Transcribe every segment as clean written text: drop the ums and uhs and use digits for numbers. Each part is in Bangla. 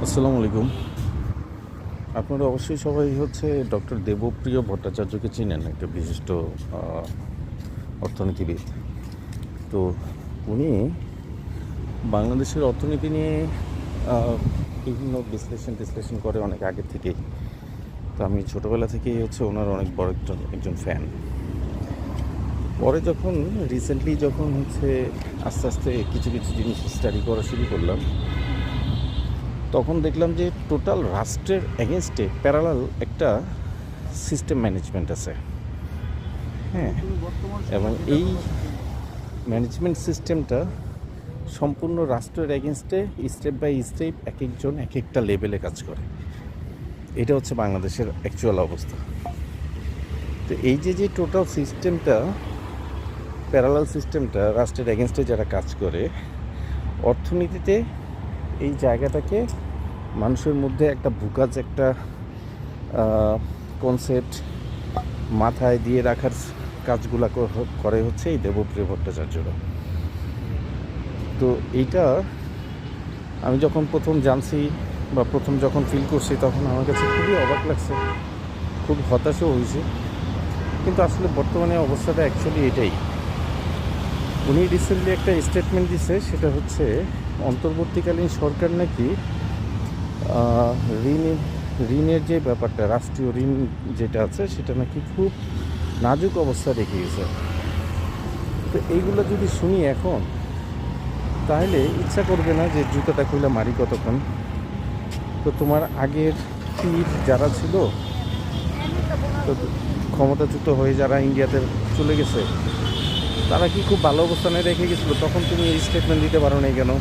আসসালামু আলাইকুম। আপনারা অবশ্যই সবাই ডক্টর দেবপ্রিয় ভট্টাচার্যকে চিনেন, একটা বিশিষ্ট আহ, অর্থনীতিবিদ। তো উনি বাংলাদেশের অর্থনীতি নিয়ে বিভিন্ন বিশ্লেষণ করে অনেক আগে থেকেই। তো আমি ছোটোবেলা থেকেই ওনার অনেক বড় একজন ফ্যান। পরে যখন রিসেন্টলি আস্তে আস্তে কিছু কিছু জিনিস স্টাডি করা শুরু করলাম, তখন দেখলাম যে টোটাল রাষ্ট্রের এগেনস্টে প্যারালাল একটা সিস্টেম ম্যানেজমেন্ট আছে। হ্যাঁ, এবং এই ম্যানেজমেন্ট সিস্টেমটা সম্পূর্ণ রাষ্ট্রের এগেনস্টে স্টেপ বাই স্টেপ এক একজন এক একটা লেভেলে কাজ করে। এটা হচ্ছে বাংলাদেশের অ্যাকচুয়াল অবস্থা। তো এই যে টোটাল সিস্টেমটা, প্যারালাল সিস্টেমটা রাষ্ট্রের এগেনস্টে যারা কাজ করে, অর্থনীতিতে এই জায়গাটাকে মানুষের মধ্যে একটা বুকাজ একটা কনসেপ্ট মাথায় দিয়ে রাখার কাজগুলো করে এই দেবপ্রিয় ভট্টাচার্যরা। তো এইটা আমি যখন প্রথম জানছি বা প্রথম যখন ফিল করছি, তখন আমার কাছে খুবই অবাক লাগছে, খুব হতাশও হয়েছে। কিন্তু আসলে বর্তমানে অবস্থাটা অ্যাকচুয়ালি এটাই। উনি রিসেন্টলি একটা স্টেটমেন্ট দিছে, সেটা অন্তর্বর্তীকালীন সরকার নাকি ঋণ ঋণের যে ব্যাপারটা, রাষ্ট্রীয় ঋণ যেটা আছে, সেটা নাকি খুব নাজুক অবস্থা রেখে গেছে। তো এইগুলো যদি শুনি এখন, তাহলে ইচ্ছা করবে না যে জুতাটা খুলে মারি কতক্ষণ। তো তোমার আগের পীর যারা ছিল, তো ক্ষমতাচ্যুত হয়ে যারা ইন্ডিয়াতে চলে গেছে, তারা কি খুব ভালো অবস্থানে রেখে গেছিলো? তখন তুমি এই স্টেটমেন্ট দিতে পারো নাই কেন?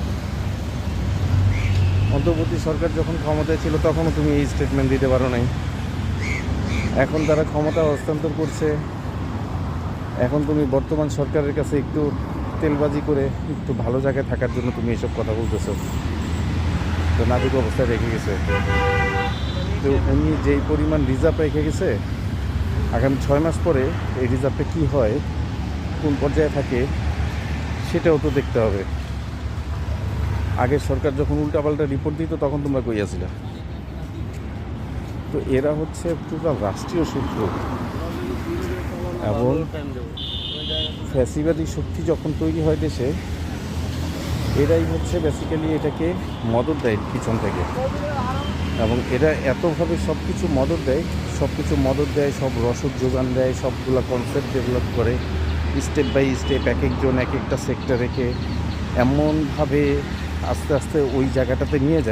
অন্তর্বর্তী সরকার যখন ক্ষমতায় ছিল, তখনও তুমি এই স্টেটমেন্ট দিতে পারো নাই। এখন তারা ক্ষমতা হস্তান্তর করছে, এখন তুমি বর্তমান সরকারের কাছে একটু তেলবাজি করে একটু ভালো জায়গায় থাকার জন্য তুমি এসব কথা বলতেছো। তো নাজুক অবস্থায় রেখে গেছে। তো উনি যেই পরিমাণ রিজার্ভ রেখে গেছে, আগামী 6 মাস পরে এই রিজার্ভটা কী হয়, কোন পর্যায়ে থাকে, সেটাও তো দেখতে হবে। আগের সরকার যখন উল্টাপাল্টা রিপোর্ট দিত, তখন তোমরা কই আছিলা? তো এরা টোটাল রাষ্ট্রীয় শত্রু, এবং ফ্যাসিবাদী শক্তি যখন তৈরি হয় দেশে, এরাই বেসিক্যালি এটাকে মদত দেয় পিছন থেকে। এবং এরা এতভাবে সব কিছু মদত দেয়, সব রসদ যোগান দেয়, সবগুলো কনসেপ্ট ডেভেলপ করে, স্টেপ বাই স্টেপ এক একজন এক একটা সেক্টর রেখে এমনভাবে আস্তে আস্তে ওই জায়গাটাতে নিয়ে যায়।